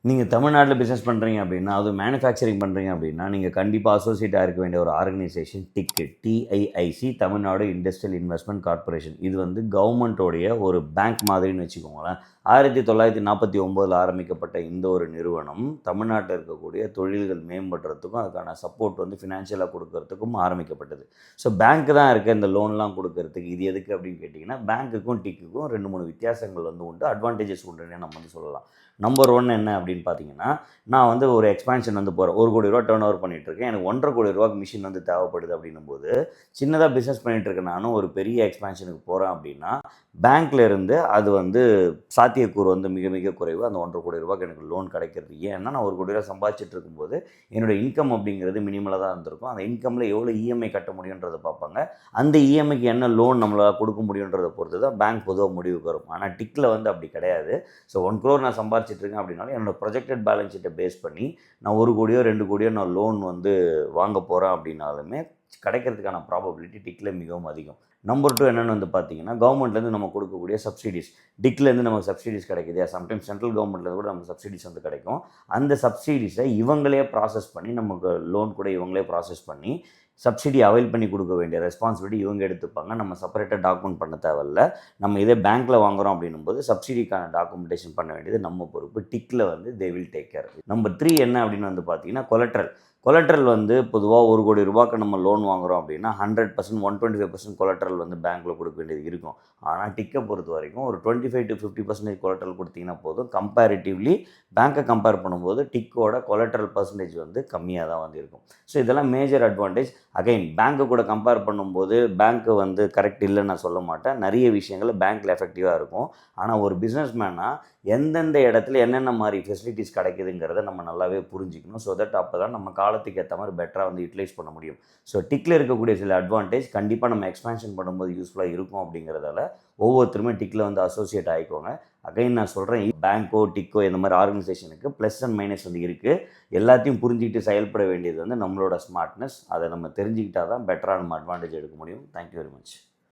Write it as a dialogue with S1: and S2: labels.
S1: நீங்கள் தமிழ்நாட்டில் பிஸ்னஸ் பண்ணுறீங்க அப்படின்னா, அதுவும் மேனுஃபேக்சரிங் பண்ணுறீங்க அப்படின்னா, நீங்கள் கண்டிப்பாக அசோசியேட்டாக இருக்க வேண்டிய ஒரு ஆர்கனைசேஷன் டிக்கு, TIIC, Tamil Nadu industrial investment corporation. இது வந்து கவர்மெண்ட்டோடைய ஒரு பேங்க் மாதிரின்னு வச்சுக்கோங்களேன். 1949 ஆரம்பிக்கப்பட்ட இந்த ஒரு நிறுவனம் தமிழ்நாட்டில் இருக்கக்கூடிய தொழில்கள் மேம்படுறதுக்கும் அதுக்கான சப்போர்ட் வந்து ஃபினான்ஷியலாக கொடுக்கறதுக்கும் ஆரம்பிக்கப்பட்டது. ஸோ பேங்க் தான் இருக்க இந்த லோன்லாம் கொடுக்கறதுக்கு. இது எதுக்கு அப்படின்னு கேட்டிங்கன்னா, பேங்க்குக்கும் டிக்குக்கும் 2, 3 வித்தியாசங்கள் வந்து உண்டு, அட்வான்டேஜஸ் உண்டுன்னு நம்ம வந்து சொல்லலாம். நம்பர் 1 என்ன அப்படின்னு பார்த்தீங்கன்னா, நான் வந்து ஒரு எக்ஸ்பான்ஷன் வந்து போகிறேன். ₹1 கோடி டர்ன் ஓவர் பண்ணிகிட்ருக்கேன். எனக்கு ₹1.5 கோடி மிஷின் வந்து தேவைப்படுது அப்படின்னும்போது, சின்னதாக பிஸ்னஸ் பண்ணிகிட்ருக்கேன் நானும் ஒரு பெரிய எக்ஸ்பான்ஷனுக்கு போகிறேன் அப்படின்னா, பேங்க்கில் இருந்து அது வந்து சாத்தியக்கூறு வந்து மிக மிக குறைவு. அந்த ₹1.5 கோடி எனக்கு லோன் கிடைக்கிறது. ஏன்னா நான் ₹1 கோடி சம்பாதிச்சுட்டு இருக்கும்போது என்னோடய இன்கம் அப்படிங்கிறது மினிமலாக தான் இருந்திருக்கும். அந்த இன்கமில் எவ்வளோ இஎம்ஐ கட்ட முடியுன்றதை பார்ப்பாங்க. அந்த இஎம்ஐக்கு என்ன லோன் நம்மளால் கொடுக்க முடியுன்றதை பொறுத்து தான் பேங்க் பொதுவாக முடிவுக்கு வரும். ஆனால் டிக்கில் வந்து அப்படி கிடையாது. ஸோ 1 crore நான் சம்பாதிச்சிட்ருக்கேன் அப்படின்னாலும் என்னோடய ப்ரொஜெக்டட் பேலன்ஸ் ஷீட்டை பேஸ் பண்ணி நான் 1 கோடியோ 2 கோடியோ நான் லோன் வந்து வாங்க போகிறேன் அப்படின்னாலுமே கிடைக்கிறதுக்கான ப்ராபபிலிட்டி டிக்கில் மிகவும் அதிகம். நம்பர் 2 என்னென்னு வந்து பார்த்தீங்கன்னா, கவர்மெண்ட்லேருந்து நம்ம கொடுக்கக்கூடிய சப்சிடிஸ். டிக்லேருந்து நமக்கு சப்சிடிஸ் கிடைக்குது. சம்டைம்ஸ் சென்ட்ரல் கவர்மெண்ட்லேருந்து கூட நமக்கு சப்சிடிஸ் வந்து கிடைக்கும். அந்த சப்சிடிஸை இவங்களே ப்ராசஸ் பண்ணி, நமக்கு லோன் கூட இவங்களே ப்ராசஸ் பண்ணி சப்சிடி அவைல் பண்ணி கொடுக்க வேண்டிய ரெஸ்பான்சிபிலிட்டி இவங்க எடுத்துப்பாங்க. நம்ம செப்பரேட்டாக டாக்குமெண்ட் பண்ண தேவையில்ல. நம்ம இதே பேங்க்கில் வாங்குகிறோம் அப்படின்னும்போது சப்சிடிக்கான டாக்குமெண்டேஷன் பண்ண வேண்டியது நம்ம பொறுப்பு. டிக்கில் வந்து they will take care. Number 3 என்ன அப்படின்னு வந்து பார்த்தீங்கன்னா, கொலட்ரல் வந்து பொதுவாக ₹1 கோடி நம்ம லோன் வாங்குகிறோம் அப்படின்னா 100%, 125% கொலட்ரல் வந்து பேங்க்கில் கொடுக்க வேண்டியது இருக்கும். ஆனால் டிக்கை பொறுத்த வரைக்கும் ஒரு 25 to 50% கொலட்ரல் கொடுத்தீங்கன்னா போதும். கம்பேரிட்டிவ்லி பேங்க்கை கம்பேர் பண்ணும்போது டிக்கோட கொலட்ரல் பர்சன்டேஜ் வந்து கம்மியாக தான் வந்து இருக்கும். ஸோ இதெல்லாம் மேஜர் அட்வான்டேஜ். அகைன் பேங்க்கை கூட கம்பேர் பண்ணும்போது பேங்க்கு வந்து கரெக்ட் இல்லைன்னு நான் சொல்ல மாட்டேன். நிறைய விஷயங்கள் பேங்க்கில் எஃபெக்டிவாக இருக்கும். ஆனால் ஒரு பிஸ்னஸ் மேனாக எந்தெந்த இடத்துல என்னென்ன மாதிரி ஃபெசிலிட்டிஸ் கிடைக்குதுங்கிறத நம்ம நல்லாவே புரிஞ்சிக்கணும். ஸோ தட் அப்போ தான் நம்ம காலத்துக்கு ஏற்ற மாதிரி பெட்டராக வந்து யூட்டிலைஸ் பண்ண முடியும். ஸோ டிக்கில் இருக்கக்கூடிய சில அட்வான்டேஜ் கண்டிப்பாக நம்ம எக்ஸ்பேன்ஷன் பண்ணும்போது யூஸ்ஃபுல்லாக இருக்கும். அப்படிங்கிறதால ஒவ்வொருத்தருமே டிக்கில் வந்து அசோசியேட் ஆகிக்கோங்க. அகைன் நான் சொல்கிறேன், பேங்க்கோ டிக்கோ இந்த மாதிரி ஆர்கனைசேஷனுக்கு ப்ளஸ் அண்ட் மைனஸ் வந்து இருக்குது. எல்லாத்தையும் புரிஞ்சுக்கிட்டு செயல்பட வேண்டியது வந்து நம்மளோட ஸ்மார்ட்னஸ். அதை நம்ம தெரிஞ்சுக்கிட்டால் தான் பெட்டராக நம்ம அட்வான்டேஜ் எடுக்க முடியும். Thank you very much.